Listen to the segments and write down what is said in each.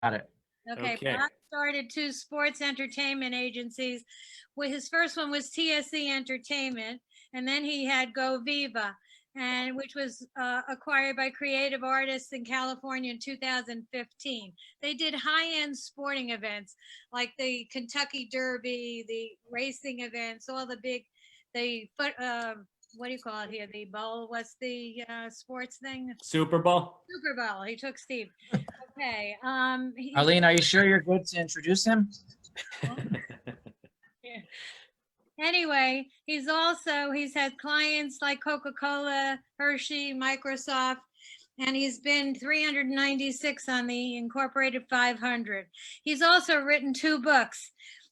Got it. Okay. Okay. Bob started 2 sports entertainment agencies. Well, his first one was TSE Entertainment, and then he had Go Viva, and which was acquired by Creative Artists in California in 2015. They did high-end sporting events like the Kentucky Derby, the racing events, all the big, the foot. What do you call it here? The bowl. What's the sports thing? Super Bowl. Super Bowl. He took Steve. Okay. Arlene, are you sure you're good to introduce him? Yeah. Anyway, he's had clients like Coca-Cola, Hershey, Microsoft, and he's been 396 on the Incorporated 500. He's also written 2 books,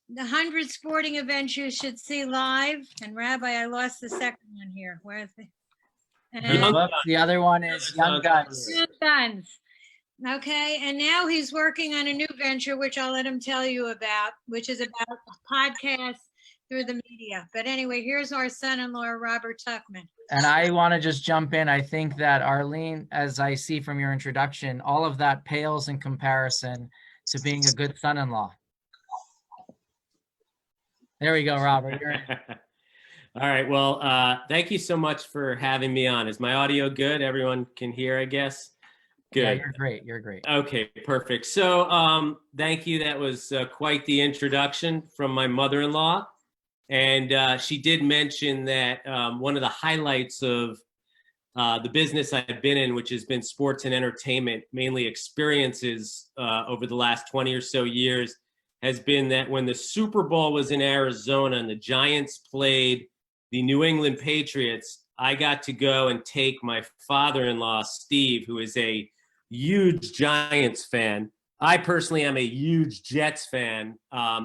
The 100 Sporting Events You Should See Live, and Rabbi, I lost the second one here. Where's the? Good book. The other one is Young Guns. Young Guns. Okay, and now he's working on a new venture, which I'll let him tell you about, which is about podcasts through the media. But anyway, here's our son-in-law, Robert Tuchman. And I want to just jump in. I think that Arlene, as I see from your introduction, all of that pales in comparison to being a good son-in-law. There we go, Robert. You're in. All right. Well, thank you so much for having me on. Is my audio good? Everyone can hear, I guess. Good. Yeah, you're great. You're great. Okay, perfect. So thank you. That was quite the introduction from my mother-in-law. And she did mention that one of the highlights of the business I've been in, which has been sports and entertainment, mainly experiences over the last 20 or so years, has been that when the Super Bowl was in Arizona and the Giants played the New England Patriots, I got to go and take my father-in-law, Steve, who is a huge Giants fan. I personally am a huge Jets fan.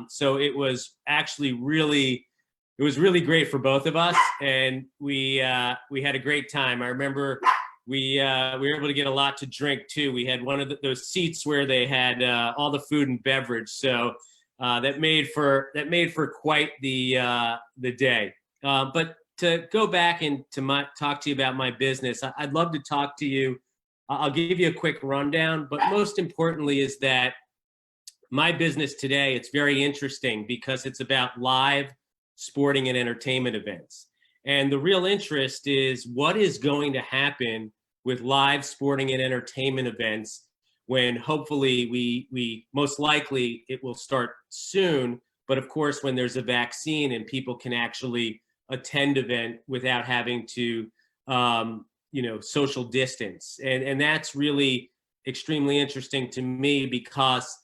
So it was actually really great for both of us. And we had a great time. I remember we were able to get a lot to drink too. We had one of those seats where they had all the food and beverage. So that made for quite the day. But to go back and talk to you about my business, I'd love to talk to you. I'll give you a quick rundown, but most importantly is that my business today, it's very interesting because it's about live sporting and entertainment events. And the real interest is what is going to happen with live sporting and entertainment events when hopefully we most likely it will start soon. But of course, when there's a vaccine and people can actually attend event without having to, social distance. And that's really extremely interesting to me because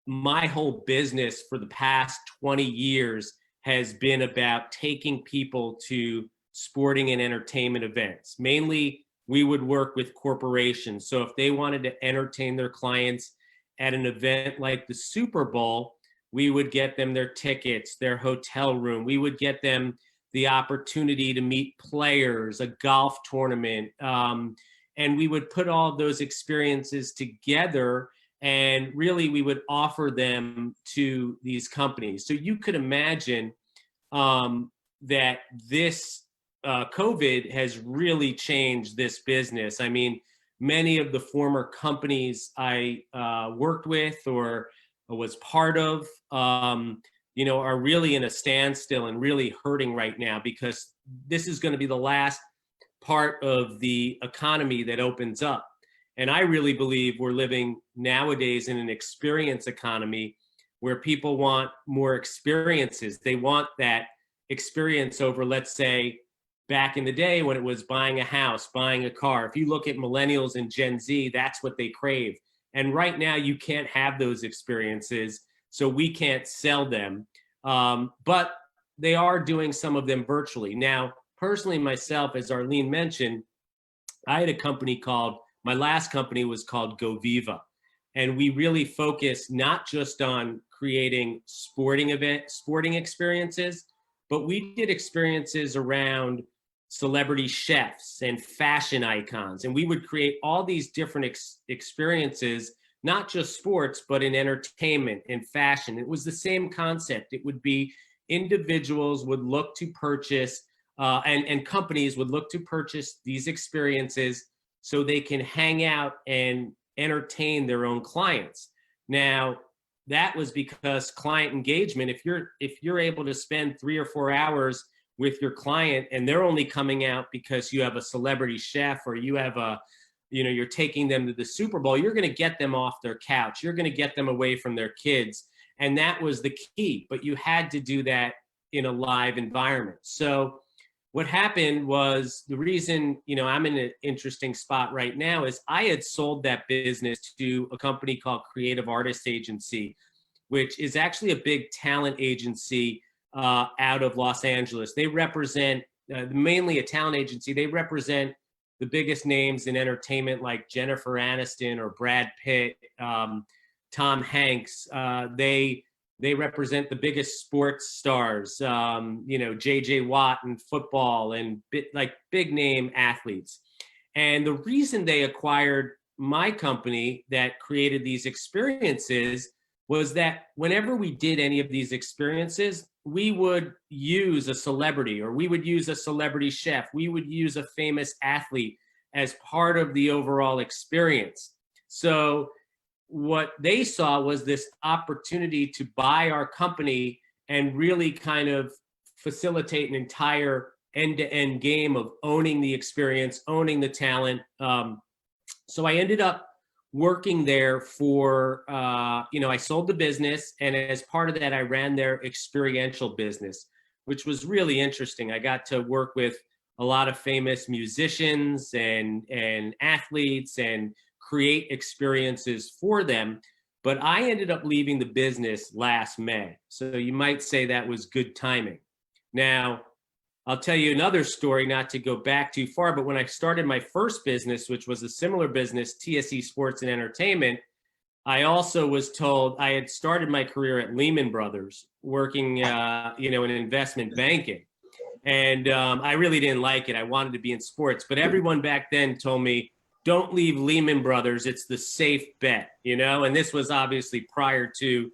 my whole business for the past 20 years has been about taking people to sporting and entertainment events. Mainly, we would work with corporations. So if they wanted to entertain their clients at an event like the Super Bowl, we would get them their tickets, their hotel room. We would get them the opportunity to meet players, a golf tournament. And we would put all those experiences together and really we would offer them to these companies. So you could imagine that this COVID has really changed this business. I mean, many of the former companies I worked with or was part of, are really in a standstill and really hurting right now because this is going to be the last part of the economy that opens up. And I really believe we're living nowadays in an experience economy where people want more experiences. They want that experience over, let's say, back in the day when it was buying a house, buying a car. If you look at millennials and Gen Z, that's what they crave. And right now you can't have those experiences, so we can't sell them. But they are doing some of them virtually. Now, personally myself, as Arlene mentioned, I had a company my last company was called Go Viva. And we really focused not just on creating sporting experiences, but we did experiences around celebrity chefs and fashion icons. And we would create all these different experiences, not just sports, but in entertainment and fashion. It was the same concept. It would be individuals would look to purchase and companies would look to purchase these experiences so they can hang out and entertain their own clients. Now, that was because client engagement, if you're able to spend 3 or 4 hours with your client and they're only coming out because you have a celebrity chef or you have you're taking them to the Super Bowl, you're going to get them off their couch. You're going to get them away from their kids. And that was the key, but you had to do that in a live environment. So what happened was, the reason, I'm in an interesting spot right now is I had sold that business to a company called Creative Artists Agency, which is actually a big talent agency out of Los Angeles. They represent, mainly a talent agency, they represent the biggest names in entertainment like Jennifer Aniston or Brad Pitt, Tom Hanks. They represent the biggest sports stars, JJ Watt in football and big name athletes. And the reason they acquired my company that created these experiences was that whenever we did any of these experiences, we would use a celebrity, or we would use a celebrity chef. We would use a famous athlete as part of the overall experience. So what they saw was this opportunity to buy our company and really kind of facilitate an entire end-to-end game of owning the experience, owning the talent. So I ended up working there for, I sold the business, and as part of that, I ran their experiential business, which was really interesting. I got to work with a lot of famous musicians and athletes and create experiences for them. But I ended up leaving the business last May. So you might say that was good timing. Now, I'll tell you another story, not to go back too far, but when I started my first business, which was a similar business, TSE Sports and Entertainment, I also was told I had started my career at Lehman Brothers, working, in investment banking. And I really didn't like it. I wanted to be in sports, but everyone back then told me, don't leave Lehman Brothers. It's the safe bet, and this was obviously prior to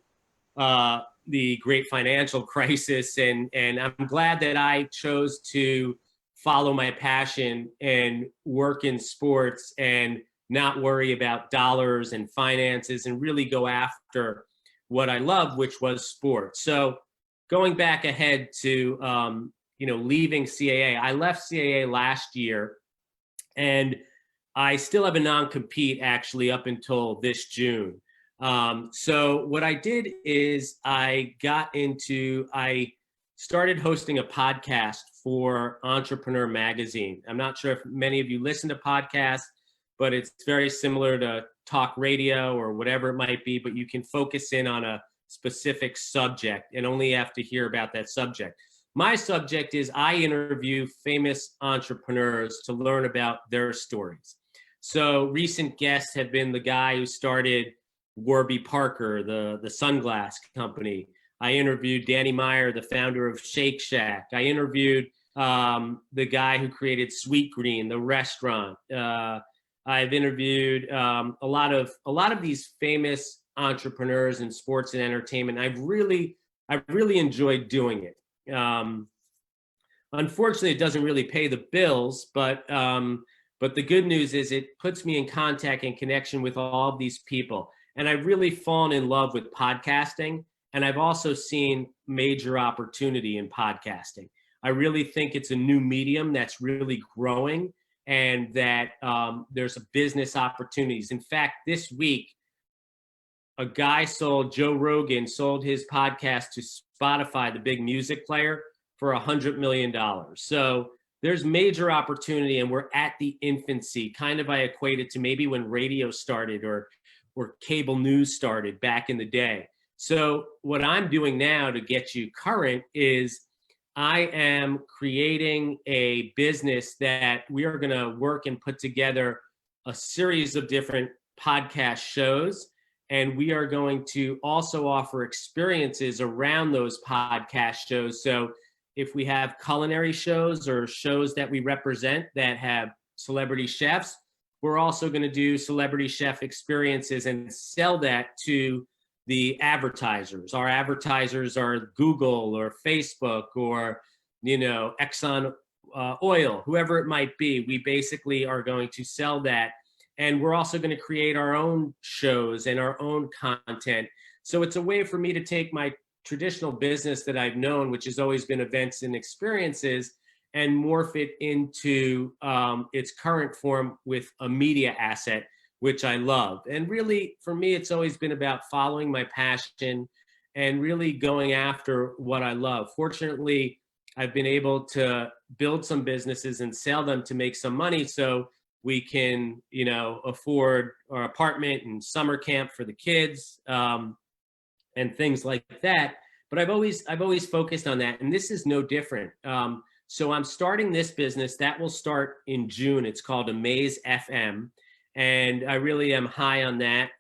the great financial crisis. And I'm glad that I chose to follow my passion and work in sports and not worry about dollars and finances and really go after what I love, which was sports. So going back ahead to, leaving CAA, I left CAA last year, and I still have a non-compete actually up until this June. So what I did is I started hosting a podcast for Entrepreneur Magazine. I'm not sure if many of you listen to podcasts, but it's very similar to talk radio or whatever it might be, but you can focus in on a specific subject and only have to hear about that subject. My subject is I interview famous entrepreneurs to learn about their stories. So recent guests have been the guy who started Warby Parker, the sunglass company. I interviewed Danny Meyer, the founder of Shake Shack. I interviewed the guy who created Sweet Green, the restaurant. I've interviewed a lot of these famous entrepreneurs in sports and entertainment. I've really enjoyed doing it. Unfortunately, it doesn't really pay the bills, but the good news is it puts me in contact and connection with all of these people. And I've really fallen in love with podcasting. And I've also seen major opportunity in podcasting. I really think it's a new medium that's really growing, and that there's a business opportunities. In fact, this week, Joe Rogan sold his podcast to Spotify, the big music player, for $100 million. So there's major opportunity, and we're at the infancy. Kind of I equate it to maybe when radio started or cable news started back in the day. So what I'm doing now to get you current is I am creating a business that we are going to work and put together a series of different podcast shows. And we are going to also offer experiences around those podcast shows. So if we have culinary shows or shows that we represent that have celebrity chefs, we're also going to do celebrity chef experiences and sell that to the advertisers. Our advertisers are Google or Facebook or, Exxon Oil, whoever it might be. We basically are going to sell that And we're also going to create our own shows and our own content. So it's a way for me to take my traditional business that I've known, which has always been events and experiences, and morph it into its current form with a media asset, which I love. And really, for me, it's always been about following my passion and really going after what I love. Fortunately, I've been able to build some businesses and sell them to make some money, so we can, afford our apartment and summer camp for the kids, and things like that. But I've always focused on that, and this is no different. So I'm starting this business that will start in June. It's called Amaze FM, and I really am high on that.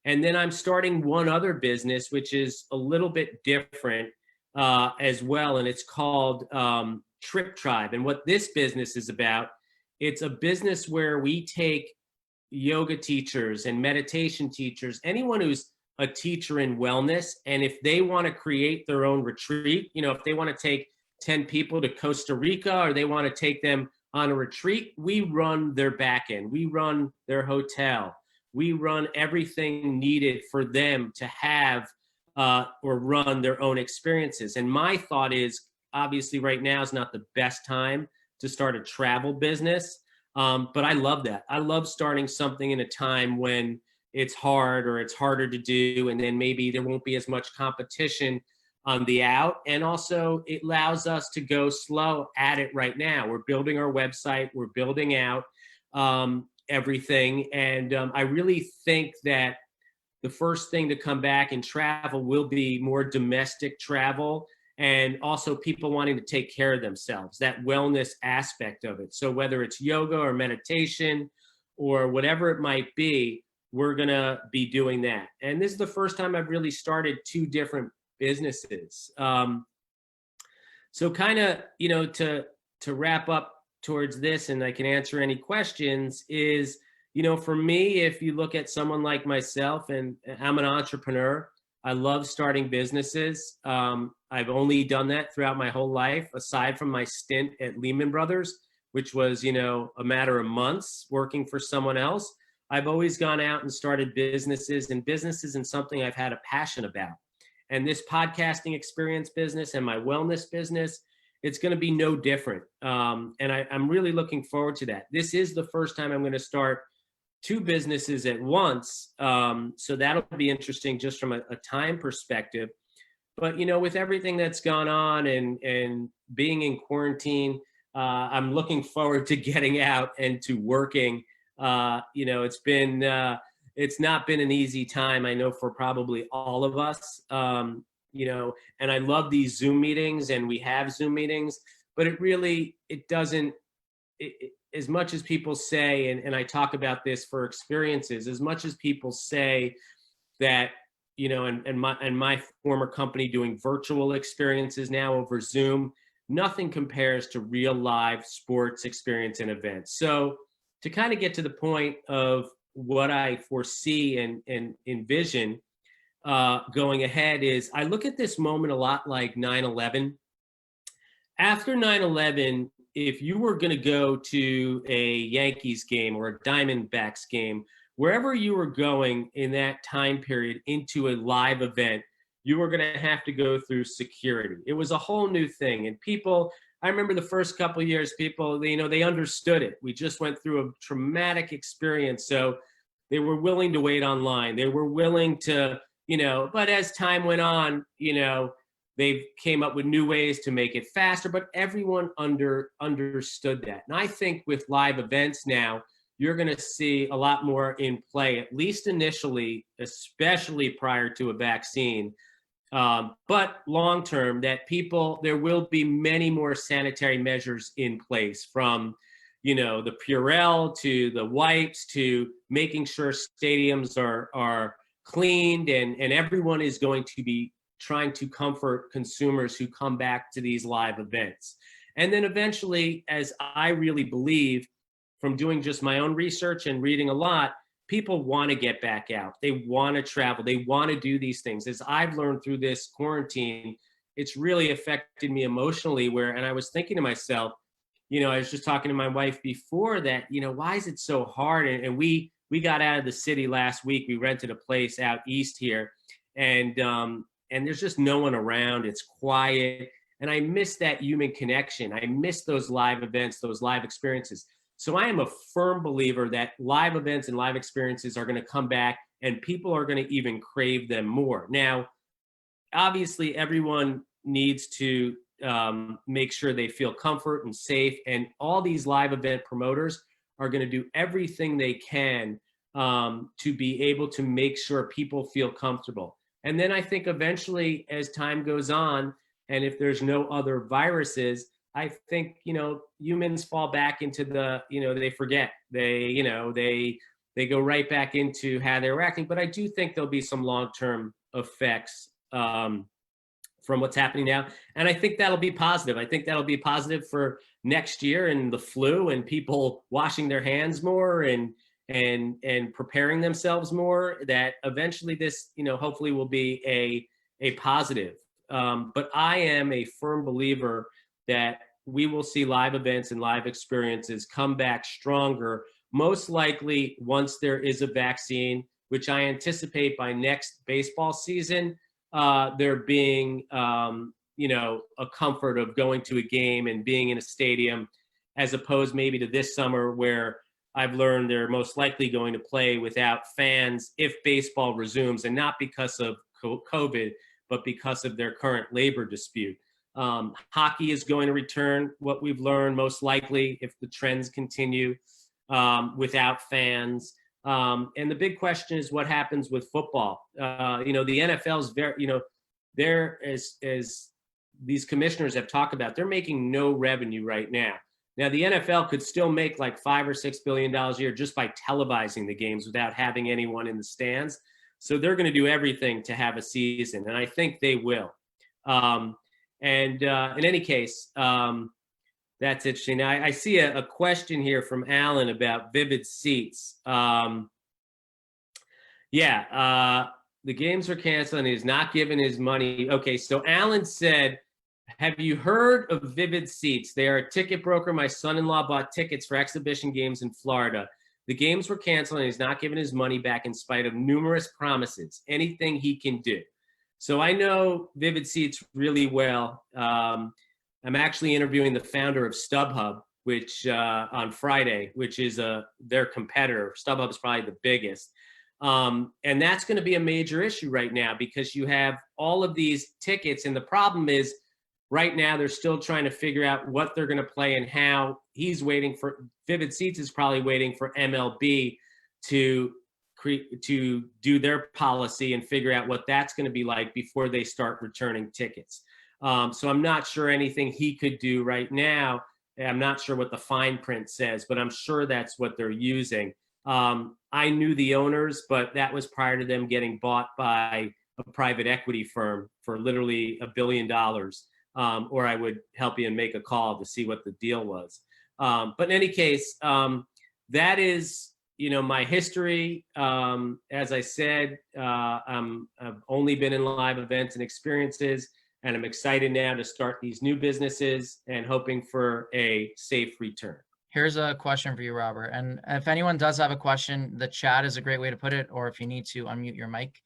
And then I'm starting one other business, which is a little bit different as well, and it's called Trip Tribe. And what this business is about, it's a business where we take yoga teachers and meditation teachers, anyone who's a teacher in wellness, and if they want to create their own retreat, if they want to take 10 people to Costa Rica, or they want to take them on a retreat, we run their back end, we run their hotel, we run everything needed for them to have or run their own experiences. And my thought is, obviously right now is not the best time to start a travel business, but I love that. I love starting something in a time when it's hard or it's harder to do, and then maybe there won't be as much competition on the out. And also it allows us to go slow at it right now. We're building our website, we're building out everything. And I really think that the first thing to come back in travel will be more domestic travel, and also people wanting to take care of themselves, that wellness aspect of it. So whether it's yoga or meditation or whatever it might be, we're gonna be doing that. And this is the first time I've really started two different businesses. So kind of, to wrap up towards this, and I can answer any questions, is, for me, if you look at someone like myself, and I'm an entrepreneur, I love starting businesses. I've only done that throughout my whole life, aside from my stint at Lehman Brothers, which was, a matter of months working for someone else. I've always gone out and started businesses, and business isn't something I've had a passion about. And this podcasting experience business and my wellness business, it's going to be no different. And I'm really looking forward to that. This is the first time I'm going to start two businesses at once. So that'll be interesting just from a time perspective. But, with everything that's gone on and being in quarantine, I'm looking forward to getting out and to working. It's not been an easy time, I know, for probably all of us, and I love these Zoom meetings, and we have Zoom meetings, but it doesn't, as much as people say, and I talk about this for experiences, as much as people say that, and my former company doing virtual experiences now over Zoom, nothing compares to real live sports experience and events. So to kind of get to the point of what I foresee and envision going ahead is, I look at this moment a lot like 9/11. After 9/11, if you were going to go to a Yankees game or a Diamondbacks game, wherever you were going in that time period into a live event, you were going to have to go through security. It was a whole new thing. And people, I remember the first couple of years, people, they understood it. We just went through a traumatic experience. So they were willing to wait online. They were willing to, but as time went on, they came up with new ways to make it faster, but everyone understood that. And I think with live events now, you're going to see a lot more in play, at least initially, especially prior to a vaccine. But long term, that there will be many more sanitary measures in place, from, the Purell to the wipes to making sure stadiums are cleaned, and everyone is going to be trying to comfort consumers who come back to these live events. And then eventually, as I really believe from doing just my own research and reading a lot, people want to get back out. They want to travel. They want to do these things. As I've learned through this quarantine, it's really affected me emotionally, and I was thinking to myself, I was just talking to my wife before that, why is it so hard? And we got out of the city last week. We rented a place out east here, and there's just no one around. It's quiet. And I miss that human connection. I miss those live events, those live experiences. So I am a firm believer that live events and live experiences are going to come back, and people are going to even crave them more. Now, obviously, everyone needs to make sure they feel comfort and safe. And all these live event promoters are going to do everything they can to be able to make sure people feel comfortable. And then I think eventually, as time goes on, and if there's no other viruses, I think, humans fall back into they forget. They go right back into how they were acting. But I do think there'll be some long-term effects from what's happening now. And I think that'll be positive. I think that'll be positive for next year and the flu and people washing their hands more and preparing themselves more, that eventually this, hopefully will be a positive. But I am a firm believer that we will see live events and live experiences come back stronger, most likely once there is a vaccine, which I anticipate by next baseball season, there being, a comfort of going to a game and being in a stadium, as opposed maybe to this summer where I've learned they're most likely going to play without fans if baseball resumes, and not because of COVID, but because of their current labor dispute. Hockey is going to return, what we've learned, most likely, if the trends continue, without fans. And the big question is what happens with football. The NFL is very, they're, as these commissioners have talked about, they're making no revenue right now. Now, the NFL could still make like $5 or $6 billion a year just by televising the games without having anyone in the stands. So they're going to do everything to have a season, and I think they will. In any case, that's interesting. Now, I see a question here from Alan about Vivid Seats. The games are canceled and he's not given his money. Okay, so Alan said, have you heard of Vivid Seats? They are a ticket broker. My son-in-law bought tickets for exhibition games in Florida. The games were canceled and he's not given his money back in spite of numerous promises. Anything he can do. So I know Vivid Seats really well. I'm actually interviewing the founder of StubHub, which on Friday, which is their competitor. StubHub is probably the biggest. And that's going to be a major issue right now because you have all of these tickets. And the problem is right now they're still trying to figure out what they're going to play and how. He's waiting for, Vivid Seats is probably waiting for MLB to do their policy and figure out what that's going to be like before they start returning tickets. So I'm not sure anything he could do right now. I'm not sure what the fine print says, but I'm sure that's what they're using. I knew the owners, but that was prior to them getting bought by a private equity firm for literally $1 billion. Or I would help you and make a call to see what the deal was. But in any case, that is, my history. As I said, I've only been in live events and experiences, and I'm excited now to start these new businesses and hoping for a safe return. Here's a question for you, Robert. And if anyone does have a question, the chat is a great way to put it, or if you need to unmute your mic.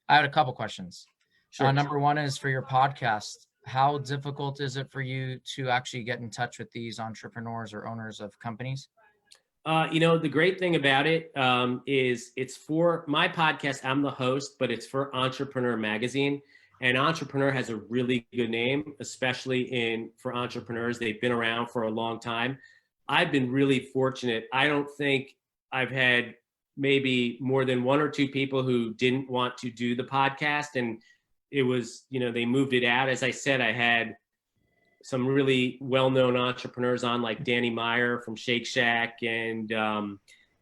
I had a couple questions. Sure. Number one is for your podcast. How difficult is it for you to actually get in touch with these entrepreneurs or owners of companies? The great thing about it is it's for my podcast. I'm the host, but it's for Entrepreneur Magazine. And Entrepreneur has a really good name, especially for entrepreneurs. They've been around for a long time. I've been really fortunate. I don't think I've had maybe more than one or two people who didn't want to do the podcast. And it was, they moved it out. As I said, I had some really well-known entrepreneurs on, like Danny Meyer from Shake Shack, and the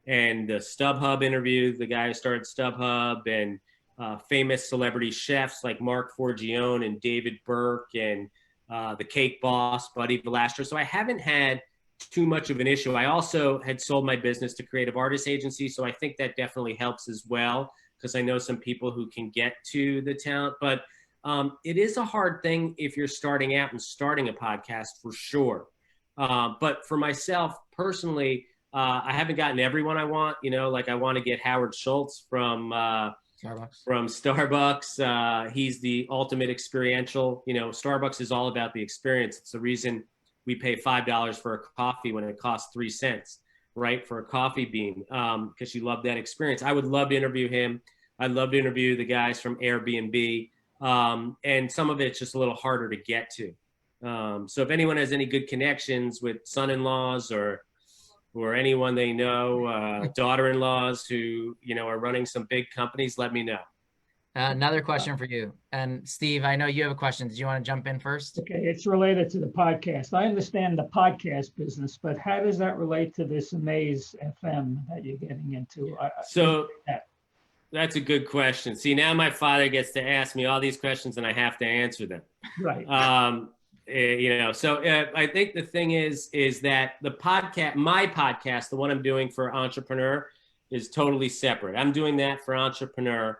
StubHub interview, the guy who started StubHub, and famous celebrity chefs like Mark Forgione and David Burke, and the Cake Boss, Buddy Velastro. So I haven't had too much of an issue. I also had sold my business to Creative Artists Agency, so I think that definitely helps as well, because I know some people who can get to the talent. But it is a hard thing if you're starting out and starting a podcast, for sure. But for myself personally, I haven't gotten everyone I want. Like I want to get Howard Schultz Starbucks. from Starbucks. He's the ultimate experiential. Starbucks is all about the experience. It's the reason we pay $5 for a coffee when it costs 3 cents, right, for a coffee bean, because you love that experience. I would love to interview him. I'd love to interview the guys from Airbnb, and some of it's just a little harder to get to. So if anyone has any good connections with son-in-laws or anyone they know, daughter-in-laws who are running some big companies, let me know. Another question for you. And Steve, I know you have a question. Did you want to jump in first? Okay, it's related to the podcast. I understand the podcast business, but how does that relate to this Amaze FM that you're getting into? So that's a good question. See, now my father gets to ask me all these questions and I have to answer them. Right. So I think the thing is that my podcast, the one I'm doing for Entrepreneur, is totally separate. I'm doing that for Entrepreneur,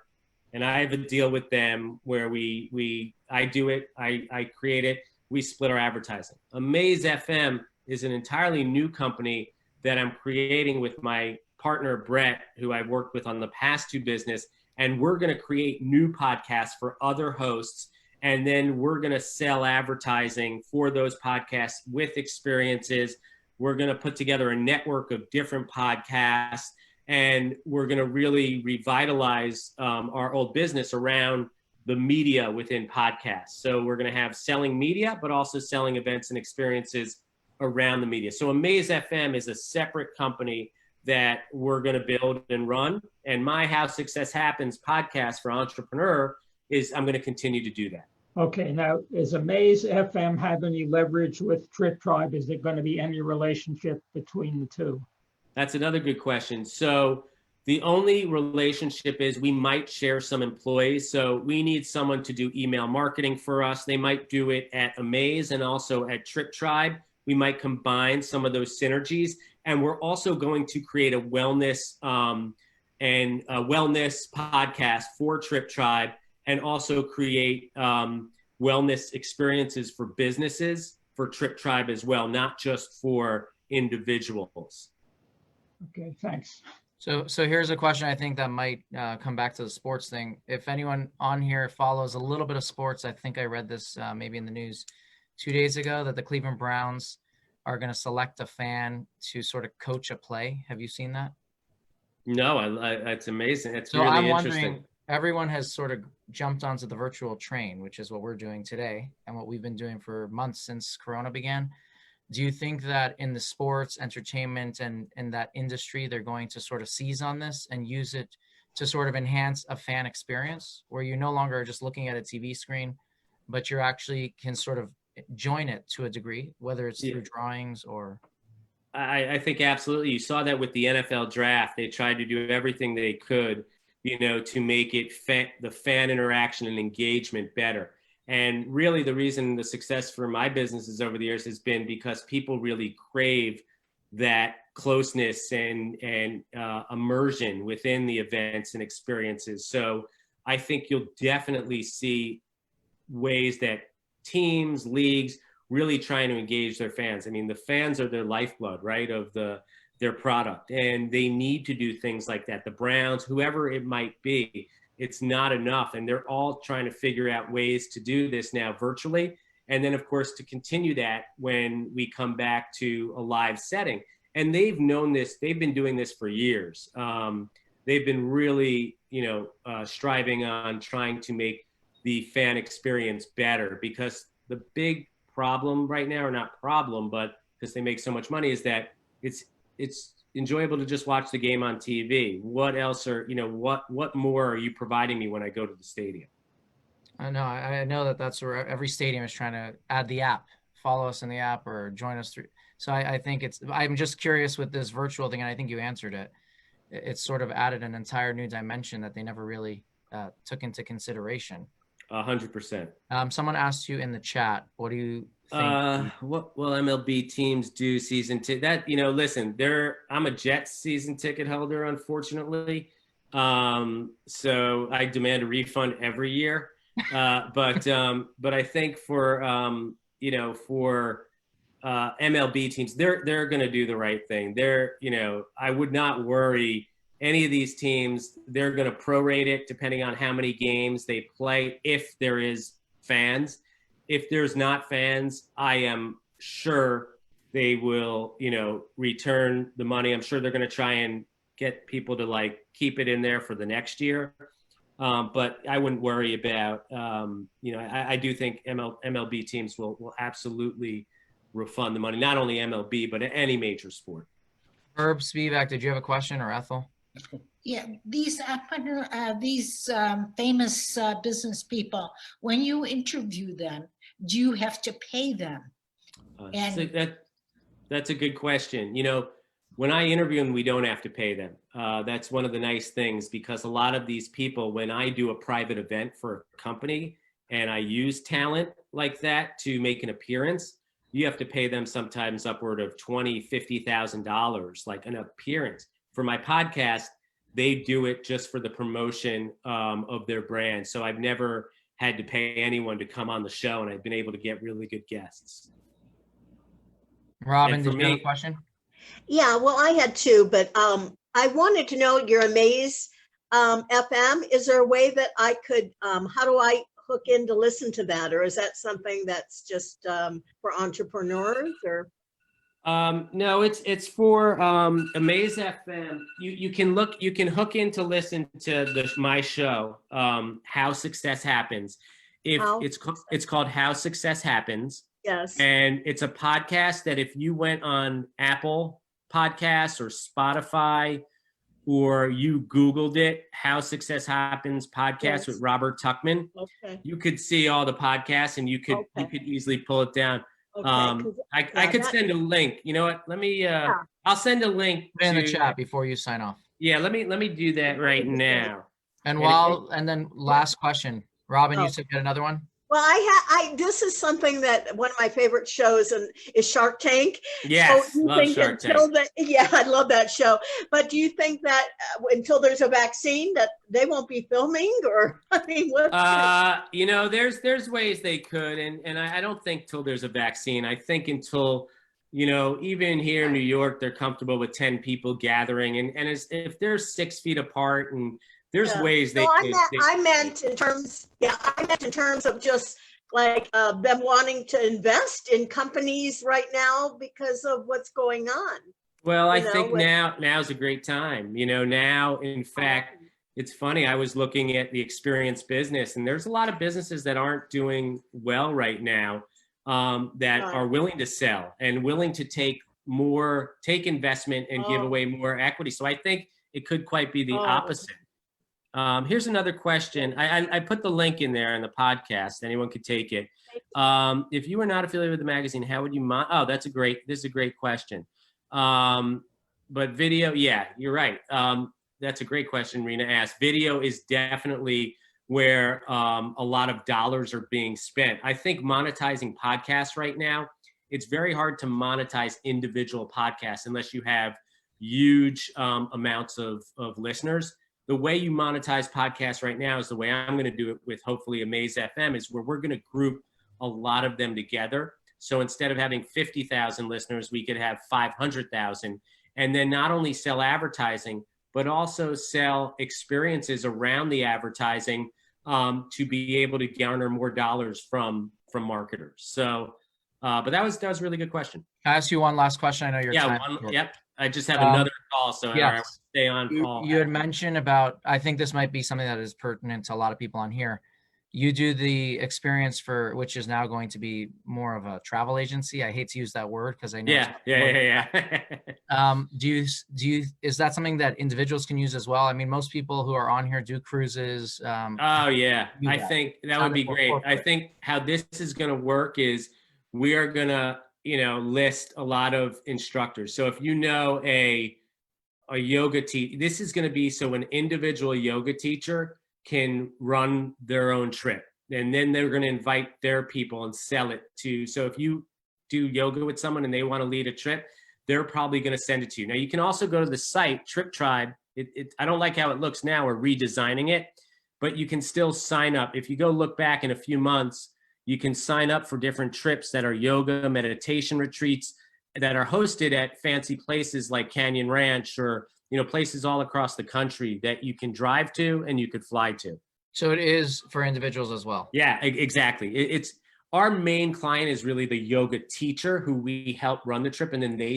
and I have a deal with them where I do it, I create it, we split our advertising. Amaze FM is an entirely new company that I'm creating with my partner, Brett, who I worked with on the past two business, and we're going to create new podcasts for other hosts. And then we're going to sell advertising for those podcasts with experiences. We're going to put together a network of different podcasts, and we're going to really revitalize our old business around the media within podcasts. So we're going to have selling media, but also selling events and experiences around the media. So Amaze FM is a separate company that we're going to build and run. And my How Success Happens podcast for Entrepreneur is I'm going to continue to do that. Okay, now, does Amaze FM have any leverage with Trip Tribe? Is there going to be any relationship between the two? That's another good question. So the only relationship is we might share some employees. So we need someone to do email marketing for us. They might do it at Amaze and also at Trip Tribe. We might combine some of those synergies. And we're also going to create a wellness and a wellness podcast for Trip Tribe, and also create wellness experiences for businesses for Trip Tribe as well, not just for individuals. Okay, thanks. So here's a question I think that might come back to the sports thing. If anyone on here follows a little bit of sports, I think I read this maybe in the news 2 days ago that the Cleveland Browns are going to select a fan to sort of coach a play. Have you seen that? No, it's amazing. It's So really I'm interesting. wondering, everyone has sort of jumped onto the virtual train, which is what we're doing today and what we've been doing for months since Corona began. Do you think that in the sports, entertainment, and in that industry, they're going to sort of seize on this and use it to sort of enhance a fan experience where you no longer are just looking at a TV screen, but you actually can sort of join it to a degree, whether it's through drawings or... I think absolutely. You saw that with the NFL draft. They tried to do everything they could, to make it the fan interaction and engagement better. And really the reason the success for my businesses over the years has been because people really crave that closeness and immersion within the events and experiences. So I think you'll definitely see ways that teams, leagues, really trying to engage their fans. I mean, the fans are their lifeblood, right, of their product, and they need to do things like that. The Browns, whoever it might be, it's not enough, and they're all trying to figure out ways to do this now virtually, and then of course to continue that when we come back to a live setting. And they've known this, they've been doing this for years. They've been really, striving on trying to make the fan experience better, because the big problem right now, or not problem, but because they make so much money, is that it's enjoyable to just watch the game on TV. What else what more are you providing me when I go to the stadium? I know. I know that's where every stadium is trying to add the app, follow us in the app or join us through. So I think I'm just curious with this virtual thing, and I think you answered it. It's sort of added an entire new dimension that they never really took into consideration. 100%. Someone asked you in the chat, what do you think? What will MLB teams do season ticket? That, listen, I'm a Jets season ticket holder, unfortunately. So I demand a refund every year. But I think for MLB teams, they're going to do the right thing. I would not worry any of these teams. They're going to prorate it depending on how many games they play. If there is fans, if there's not fans, I am sure they will, return the money. I'm sure they're going to try and get people to like keep it in there for the next year. But I wouldn't worry about, I do think MLB teams will absolutely refund the money, not only MLB, but any major sport. Herb Spivak, did you have a question, or Ethel? Yeah, these famous business people, when you interview them, do you have to pay them? So that's a good question. When I interview them, we don't have to pay them. That's one of the nice things, because a lot of these people, when I do a private event for a company and I use talent like that to make an appearance, you have to pay them sometimes upward of $20,000, $50,000, like an appearance. For my podcast, they do it just for the promotion of their brand. So I've never had to pay anyone to come on the show, and I've been able to get really good guests. Robin, did you have a question? Yeah, well, I had two, but I wanted to know your Amaze FM. Is there a way that I could, how do I hook in to listen to that? Or is that something that's just for entrepreneurs, or? No, it's for Amaze FM. You can hook in to listen to my show, How Success Happens. It's called How Success Happens. Yes. And it's a podcast that if you went on Apple Podcasts or Spotify, or you Googled it, How Success Happens podcast with Robert Tuchman, you could see all the podcasts, and you could easily pull it down. I could send a link. You know what? Let me. I'll send a link in the chat before you sign off. Yeah, let me do that right now. And then last question, Robin, you said you had another one. Well, this is something that one of my favorite shows is Shark Tank. Yes, so love Shark Tank. I love that show. But do you think that until there's a vaccine that they won't be filming, or I mean, there's ways they could, and I don't think till there's a vaccine. I think until, even here in New York, they're comfortable with 10 people gathering, and if they're 6 feet apart, and there's ways they. I meant in terms of just like them wanting to invest in companies right now because of what's going on. Well, I think now's a great time. Now, in fact, it's funny. I was looking at the experience business, and there's a lot of businesses that aren't doing well right now that are willing to sell and willing to take investment and give away more equity. So I think it could quite be the opposite. Here's another question. I put the link in there in the podcast. Anyone could take it. If you were not affiliated with the magazine, how would you this is a great question. But video, yeah, you're right. That's a great question Rena asked. Video is definitely where a lot of dollars are being spent. I think monetizing podcasts right now, it's very hard to monetize individual podcasts unless you have huge amounts of listeners. The way you monetize podcasts right now is the way I'm going to do it with hopefully Amaze FM, is where we're going to group a lot of them together. So instead of having 50,000 listeners, we could have 500,000, and then not only sell advertising, but also sell experiences around the advertising to be able to garner more dollars from marketers. So, but that was a really good question. Can I ask you one last question? I know you're Yep. I just have another call, so I want to stay on call. You had mentioned about, I think this might be something that is pertinent to a lot of people on here. You do the experience which is now going to be more of a travel agency. I hate to use that word because I know. Yeah. Is that something that individuals can use as well? I mean, most people who are on here do cruises. I think that would be great. I think how this is going to work is we are going to, list a lot of instructors. So if a yoga teacher, this is going to be so an individual yoga teacher can run their own trip, and then they're going to invite their people and sell it to. So if you do yoga with someone and they want to lead a trip, they're probably going to send it to you. Now you can also go to the site Trip Tribe. I don't like how it looks now. We're redesigning it, but you can still sign up. If you go look back in a few months, You can sign up for different trips that are yoga, meditation retreats that are hosted at fancy places like Canyon Ranch or, places all across the country that you can drive to and you could fly to. So it is for individuals as well. Yeah, exactly. It's our main client is really the yoga teacher who we help run the trip, and then they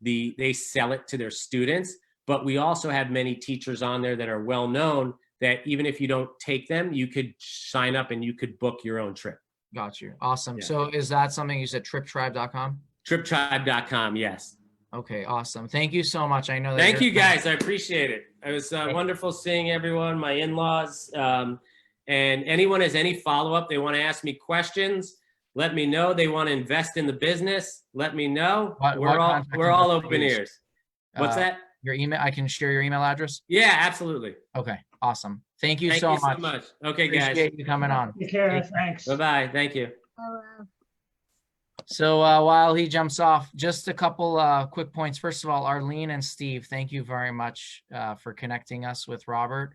they sell it to their students. But we also have many teachers on there that are well known that even if you don't take them, you could sign up and you could book your own trip. Got you. Awesome. Yeah. So is that something you said, triptribe.com? Triptribe.com, yes. Okay, awesome. Thank you so much. I know that. Thank you guys. I appreciate it. It was wonderful seeing everyone, my in-laws. And anyone has any follow-up, they want to ask me questions, let me know. They want to invest in the business, let me know. We're all open ears. What's that? Your email, I can share your email address? Yeah, absolutely. Okay, awesome. Thank you so much. Okay, guys. Appreciate you coming on. Take care. Thanks. Bye-bye. Thank you. So while he jumps off, just a couple quick points. First of all, Arlene and Steve, thank you very much for connecting us with Robert.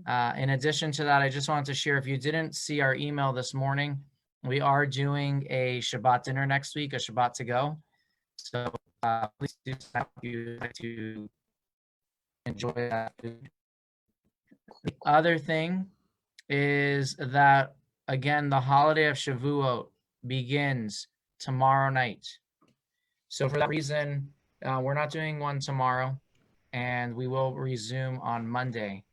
In addition to that, I just wanted to share, if you didn't see our email this morning, we are doing a Shabbat dinner next week, a Shabbat to go. So please do sign up if you'd like to enjoy that food. The other thing is that, again, the holiday of Shavuot begins tomorrow night. So for that reason, we're not doing one tomorrow, and we will resume on Monday.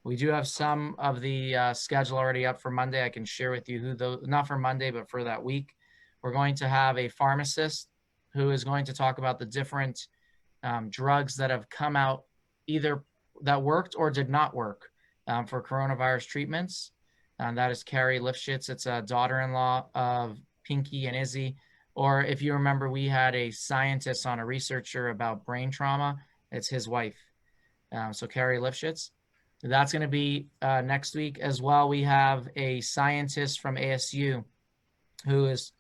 We do have some of the schedule already up for Monday. I can share with you who those, not for Monday, but for that week. We're going to have a pharmacist who is going to talk about the different drugs that have come out, either that worked or did not work for coronavirus treatments. That is Carrie Lifshitz. It's a daughter-in-law of Pinky and Izzy. Or if you remember, we had a scientist on, a researcher about brain trauma. It's his wife. So Carrie Lifshitz. That's going to be next week as well. We have a scientist from ASU who is,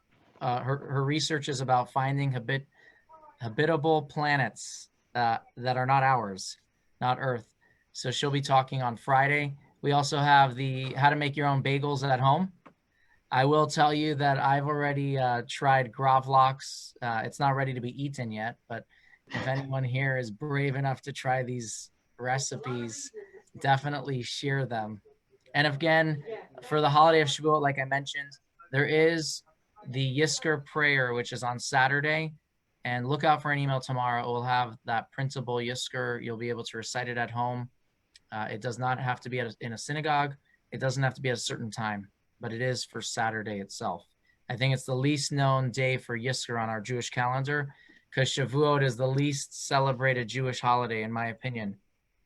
her research is about finding habitable planets that are not ours, not Earth. So she'll be talking on Friday. We also have the how to make your own bagels at home. I will tell you that I've already tried gravlax. It's not ready to be eaten yet, but if anyone here is brave enough to try these recipes, definitely share them. And again, for the holiday of Shavuot, like I mentioned, there is the Yizkor prayer, which is on Saturday. And look out for an email tomorrow. It will have that printable Yizkor. You'll be able to recite it at home. It does not have to be in a synagogue. It doesn't have to be at a certain time, but it is for Saturday itself. I think it's the least known day for Yizkor on our Jewish calendar, because Shavuot is the least celebrated Jewish holiday, in my opinion.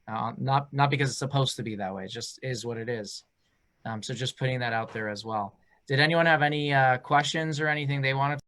Not because it's supposed to be that way. It just is what it is. So just putting that out there as well. Did anyone have any questions or anything they wanted to